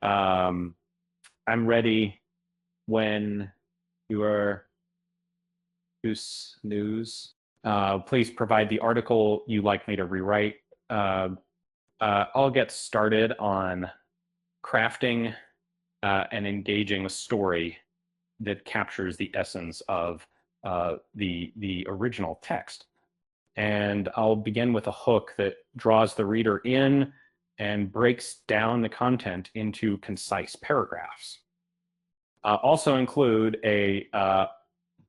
I'm ready when you are. News. Please provide the article you'd like me to rewrite. I'll get started on crafting an engaging story that captures the essence of the original text. And I'll begin with a hook that draws the reader in and breaks down the content into concise paragraphs. Also include a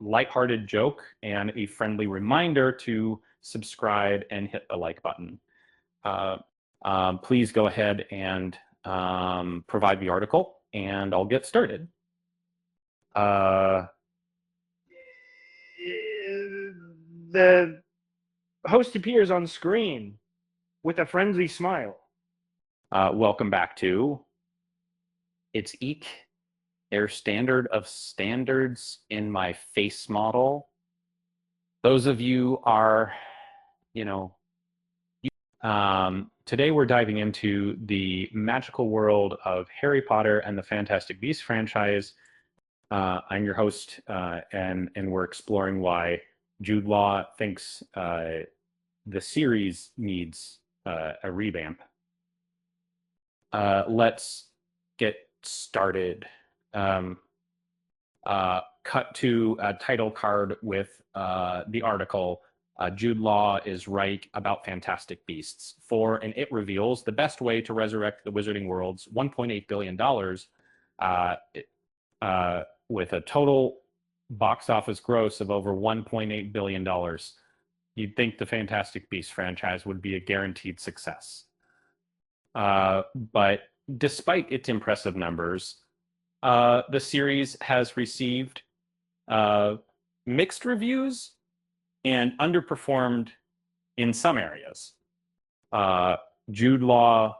lighthearted joke and a friendly reminder to subscribe and hit the like button. Please go ahead and provide the article, and I'll get started. The host appears on screen with a friendly smile. Welcome back to It's Eek, Air Standard of Standards in my face model. Those of you are, today we're diving into the magical world of Harry Potter and the Fantastic Beasts franchise. I'm your host, and we're exploring why Jude Law thinks the series needs a revamp. Let's get started. Cut to a title card with the article. Jude Law is right about Fantastic Beasts. For and it reveals the best way to resurrect the Wizarding World's $1.8 billion with a total box office gross of over $1.8 billion. You'd think the Fantastic Beasts franchise would be a guaranteed success. But despite its impressive numbers, the series has received mixed reviews and underperformed in some areas. Jude Law,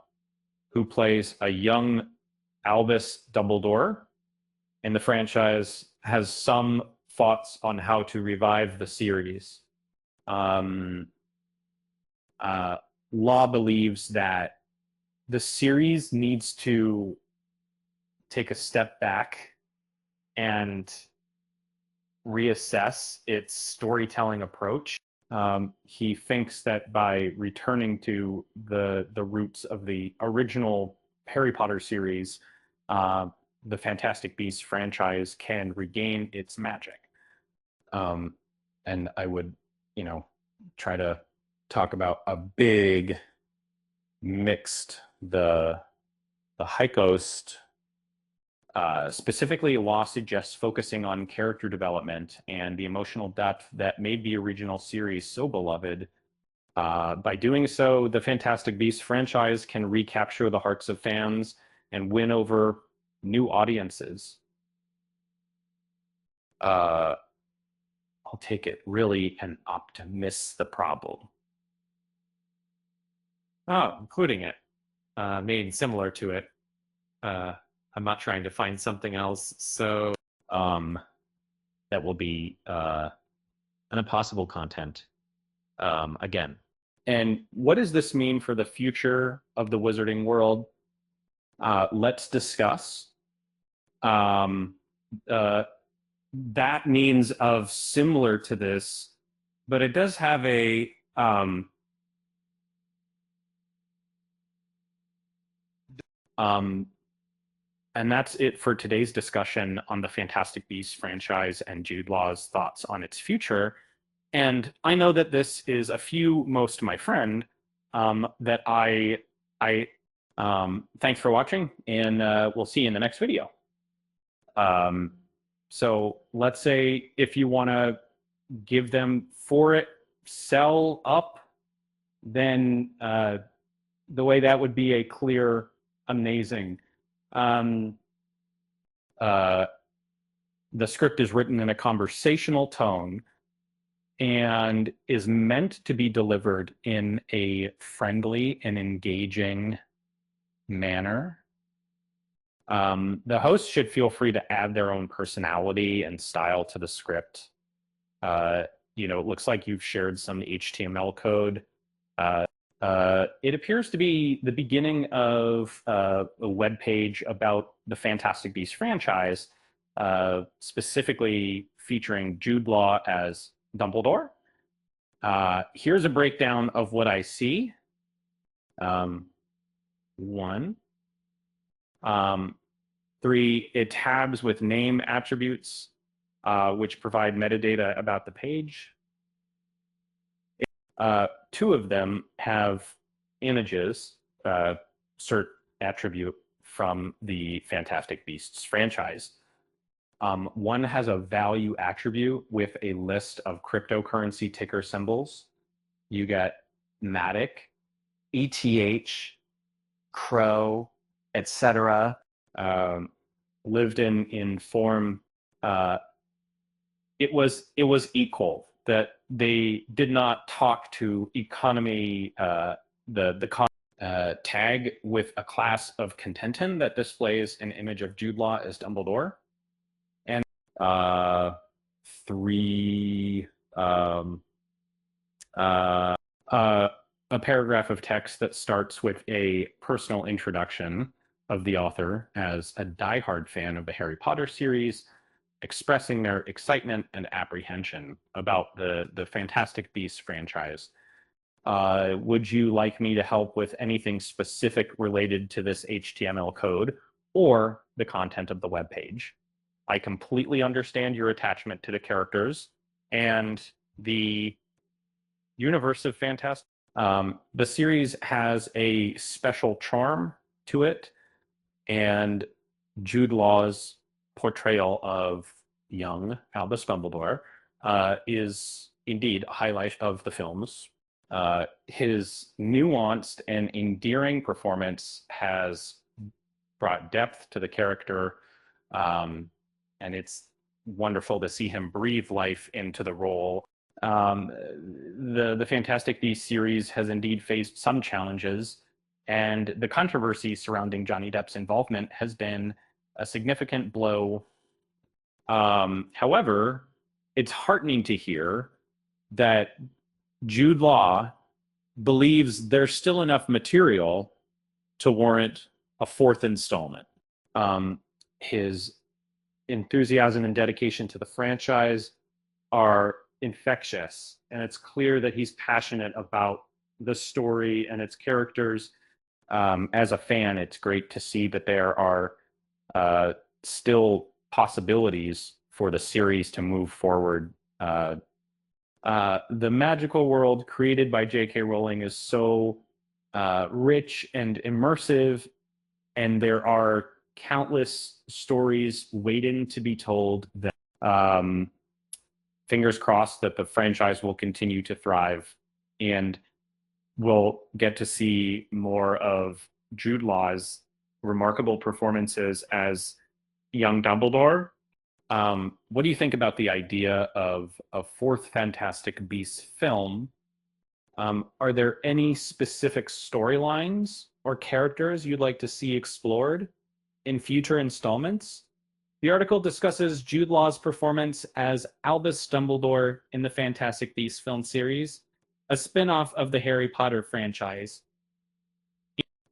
who plays a young Albus Dumbledore in the franchise, has some thoughts on how to revive the series. Law believes that the series needs to take a step back and reassess its storytelling approach. He thinks that by returning to the roots of the original Harry Potter series, the Fantastic Beasts franchise can regain its magic. And I would, try to talk about a big mixed, the high coast. Specifically, Law suggests focusing on character development and the emotional depth that made the original series so beloved. By doing so, the Fantastic Beasts franchise can recapture the hearts of fans and win over new audiences. I'll take it really and optimize the problem. Oh, including it. Made similar to it. I'm not trying to find something else, so that will be an impossible content again. And what does this mean for the future of the Wizarding World? Let's discuss. That means of similar to this, but it does have a and that's it for today's discussion on the Fantastic Beasts franchise and Jude Law's thoughts on its future. And I know that this is a few most my friend that I thanks for watching, and we'll see you in the next video. So let's say if you want to give them for it, sell up, then the way that would be a clear, amazing. The script is written in a conversational tone and is meant to be delivered in a friendly and engaging manner. The host should feel free to add their own personality and style to the script. It looks like you've shared some HTML code. It appears to be the beginning of a web page about the Fantastic Beasts franchise, specifically featuring Jude Law as Dumbledore. Here's a breakdown of what I see. One. 3, it tabs with name attributes, which provide metadata about the page. 2 of them have images, cert attribute from the Fantastic Beasts franchise. 1 has a value attribute with a list of cryptocurrency ticker symbols. You get Matic, ETH, Crow, etc. Lived in form. It was equal that they did not talk to economy. Tag with a class of contention that displays an image of Jude Law as Dumbledore, and 3 a paragraph of text that starts with a personal introduction of the author as a diehard fan of the Harry Potter series, expressing their excitement and apprehension about the Fantastic Beasts franchise. Would you like me to help with anything specific related to this HTML code or the content of the web page? I completely understand your attachment to the characters and the universe of Fantastic. The series has a special charm to it, and Jude Law's portrayal of young Albus Dumbledore is indeed a highlight of the films. His nuanced and endearing performance has brought depth to the character, and it's wonderful to see him breathe life into the role. The Fantastic Beasts series has indeed faced some challenges, and the controversy surrounding Johnny Depp's involvement has been a significant blow. However, it's heartening to hear that Jude Law believes there's still enough material to warrant a 4th installment. His enthusiasm and dedication to the franchise are infectious, and it's clear that he's passionate about the story and its characters. As a fan, it's great to see that there are still possibilities for the series to move forward. The magical world created by J.K. Rowling is so rich and immersive, and there are countless stories waiting to be told. That fingers crossed that the franchise will continue to thrive, and we'll get to see more of Jude Law's remarkable performances as young Dumbledore. What do you think about the idea of a 4th Fantastic Beasts film? Are there any specific storylines or characters you'd like to see explored in future installments? The article discusses Jude Law's performance as Albus Dumbledore in the Fantastic Beasts film series, a spin-off of the Harry Potter franchise.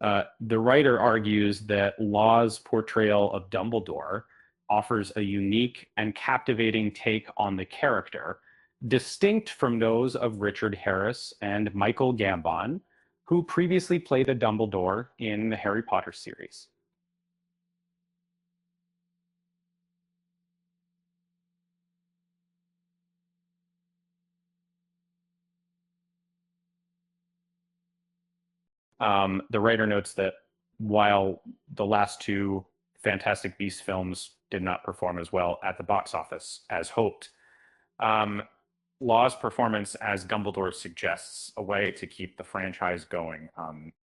The writer argues that Law's portrayal of Dumbledore offers a unique and captivating take on the character, distinct from those of Richard Harris and Michael Gambon, who previously played a Dumbledore in the Harry Potter series. The writer notes that while the last 2 Fantastic Beasts films did not perform as well at the box office as hoped, Law's performance as Dumbledore suggests a way to keep the franchise going.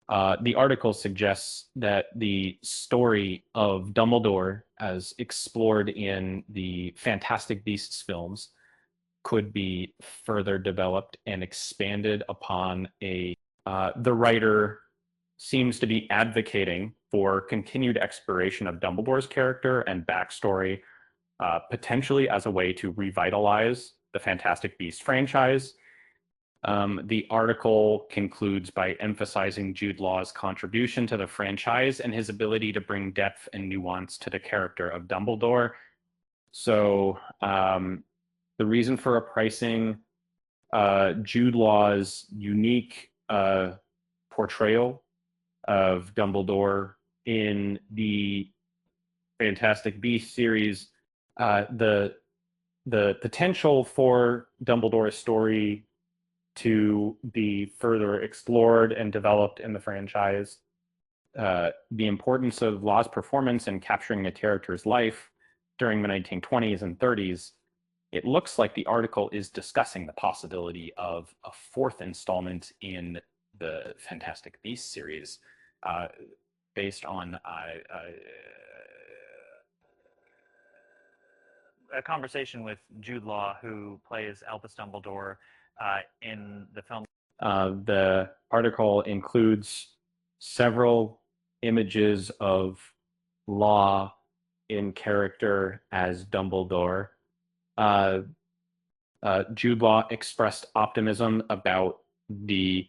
The article suggests that the story of Dumbledore, as explored in the Fantastic Beasts films, could be further developed and expanded upon. The writer seems to be advocating for continued exploration of Dumbledore's character and backstory, potentially as a way to revitalize the Fantastic Beasts franchise. The article concludes by emphasizing Jude Law's contribution to the franchise and his ability to bring depth and nuance to the character of Dumbledore. So the reason for a pricing, Jude Law's unique portrayal of Dumbledore in the Fantastic Beasts series, the potential for Dumbledore's story to be further explored and developed in the franchise, the importance of Law's performance in capturing a character's life during the 1920s and 30s. It looks like the article is discussing the possibility of a fourth installment in the Fantastic Beasts series, based on a conversation with Jude Law, who plays Albus Dumbledore in the film. The article includes several images of Law in character as Dumbledore. Jude Law expressed optimism about the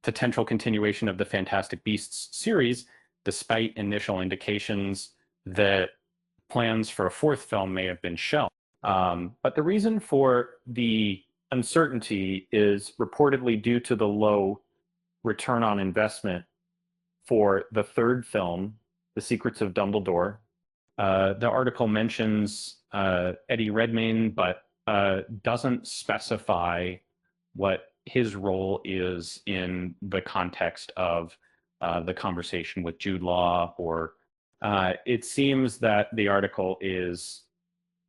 potential continuation of the Fantastic Beasts series, despite initial indications that plans for a fourth film may have been shown. But the reason for the uncertainty is reportedly due to the low return on investment for the third film, The Secrets of Dumbledore. The article mentions Eddie Redmayne, but doesn't specify what his role is in the context of the conversation with Jude Law, or it seems that the article is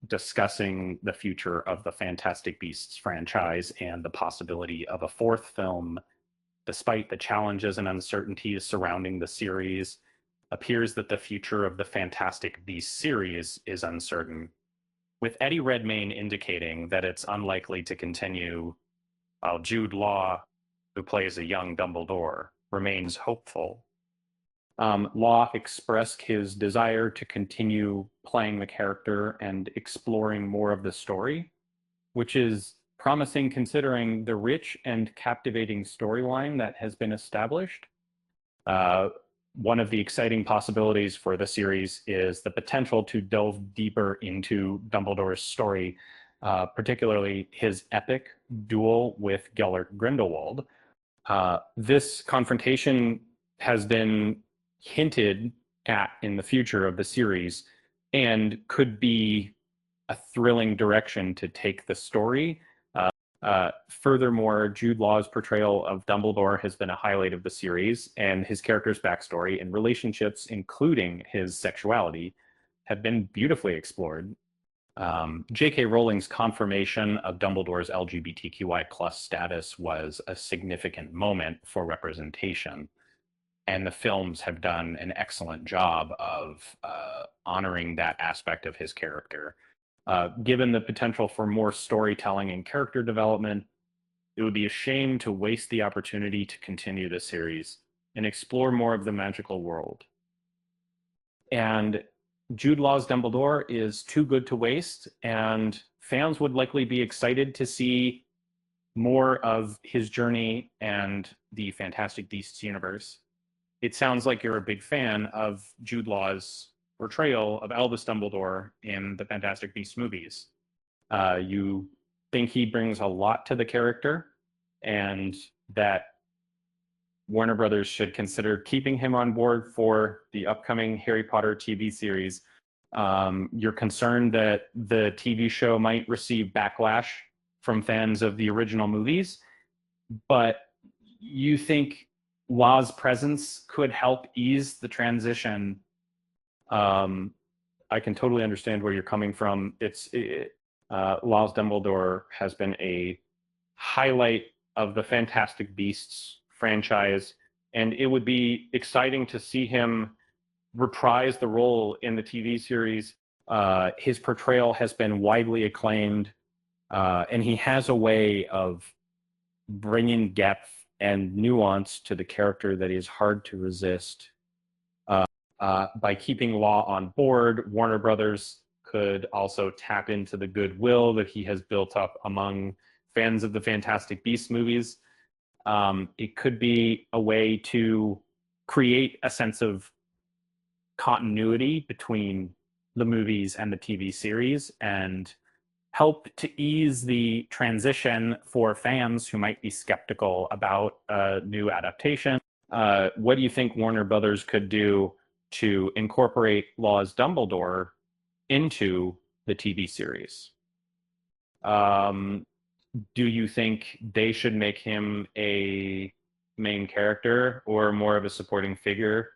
discussing the future of the Fantastic Beasts franchise and the possibility of a fourth film, despite the challenges and uncertainties surrounding the series. Appears that the future of the Fantastic Beasts series is uncertain, with Eddie Redmayne indicating that it's unlikely to continue, while Jude Law, who plays a young Dumbledore, remains hopeful. Law expressed his desire to continue playing the character and exploring more of the story, which is promising considering the rich and captivating storyline that has been established. One of the exciting possibilities for the series is the potential to delve deeper into Dumbledore's story, particularly his epic duel with Gellert Grindelwald. This confrontation has been hinted at in the future of the series and could be a thrilling direction to take the story. Furthermore, Jude Law's portrayal of Dumbledore has been a highlight of the series, and his character's backstory and relationships, including his sexuality, have been beautifully explored. J.K. Rowling's confirmation of Dumbledore's LGBTQI+ status was a significant moment for representation, and the films have done an excellent job of honoring that aspect of his character. Given the potential for more storytelling and character development, it would be a shame to waste the opportunity to continue the series and explore more of the magical world. And Jude Law's Dumbledore is too good to waste, and fans would likely be excited to see more of his journey and the Fantastic Beasts universe. It sounds like you're a big fan of Jude Law's portrayal of Albus Dumbledore in the Fantastic Beasts movies. You think he brings a lot to the character, and that Warner Brothers should consider keeping him on board for the upcoming Harry Potter TV series. You're concerned that the TV show might receive backlash from fans of the original movies, but you think Law's presence could help ease the transition. I can totally understand where you're coming from. Law's Dumbledore has been a highlight of the Fantastic Beasts franchise, and it would be exciting to see him reprise the role in the TV series. His portrayal has been widely acclaimed, and he has a way of bringing depth and nuance to the character that is hard to resist. By keeping Law on board, Warner Brothers could also tap into the goodwill that he has built up among fans of the Fantastic Beasts movies. It could be a way to create a sense of continuity between the movies and the TV series and help to ease the transition for fans who might be skeptical about a new adaptation. What do you think Warner Brothers could do to incorporate Law's Dumbledore into the TV series? Do you think they should make him a main character or more of a supporting figure,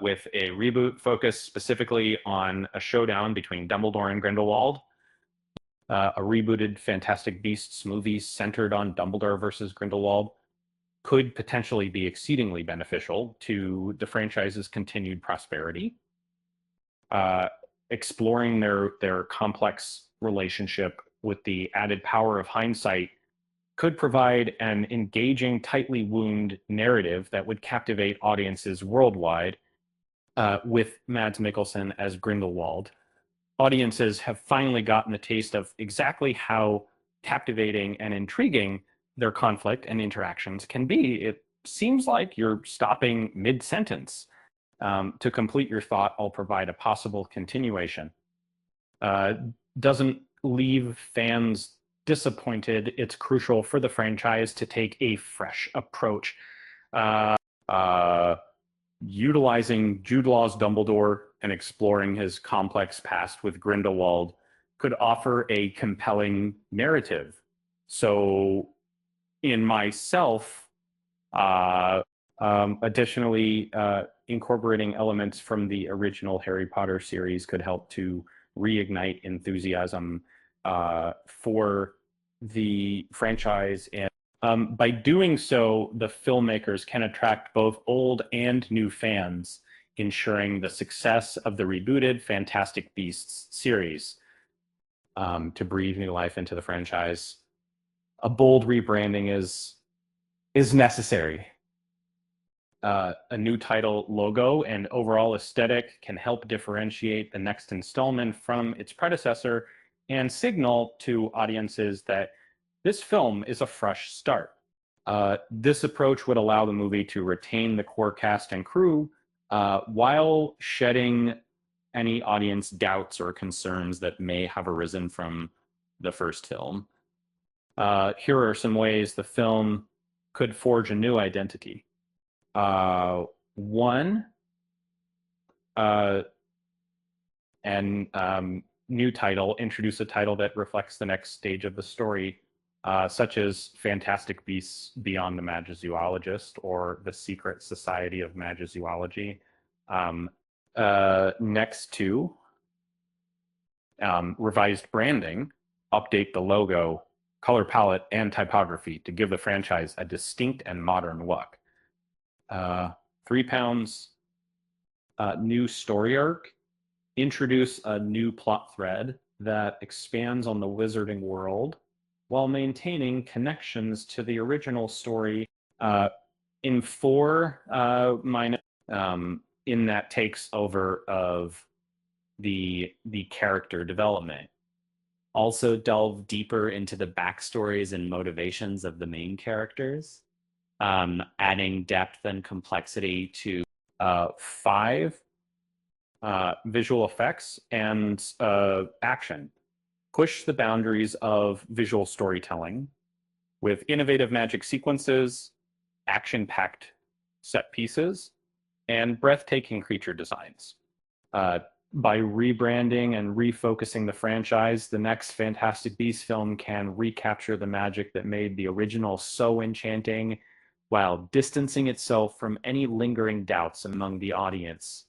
with a reboot focused specifically on a showdown between Dumbledore and Grindelwald? A rebooted Fantastic Beasts movie centered on Dumbledore versus Grindelwald could potentially be exceedingly beneficial to the franchise's continued prosperity. Exploring their complex relationship with the added power of hindsight could provide an engaging, tightly wound narrative that would captivate audiences worldwide, with Mads Mikkelsen as Grindelwald. Audiences have finally gotten a taste of exactly how captivating and intriguing their conflict and interactions can be. It seems like you're stopping mid-sentence. To complete your thought, I'll provide a possible continuation. Doesn't leave fans disappointed. It's crucial for the franchise to take a fresh approach. Utilizing Jude Law's Dumbledore and exploring his complex past with Grindelwald could offer a compelling narrative. So, in myself, additionally, incorporating elements from the original Harry Potter series could help to reignite enthusiasm for the franchise. And by doing so, the filmmakers can attract both old and new fans, ensuring the success of the rebooted Fantastic Beasts series. To breathe new life into the franchise, a bold rebranding is necessary. A new title, logo, and overall aesthetic can help differentiate the next installment from its predecessor and signal to audiences that this film is a fresh start. This approach would allow the movie to retain the core cast and crew, while shedding any audience doubts or concerns that may have arisen from the first film. Here are some ways the film could forge a new identity. One, new title, introduce a title that reflects the next stage of the story, such as Fantastic Beasts Beyond the Magizoologist or The Secret Society of Magizoology. Next to revised branding, update the logo, color palette, and typography to give the franchise a distinct and modern look. £3, new story arc, introduce a new plot thread that expands on the wizarding world while maintaining connections to the original story. In 4, in that takes over of the character development. Also delve deeper into the backstories and motivations of the main characters, adding depth and complexity to 5, visual effects and action. Push the boundaries of visual storytelling with innovative magic sequences, action-packed set pieces, and breathtaking creature designs. By rebranding and refocusing the franchise, the next Fantastic Beasts film can recapture the magic that made the original so enchanting, while distancing itself from any lingering doubts among the audience.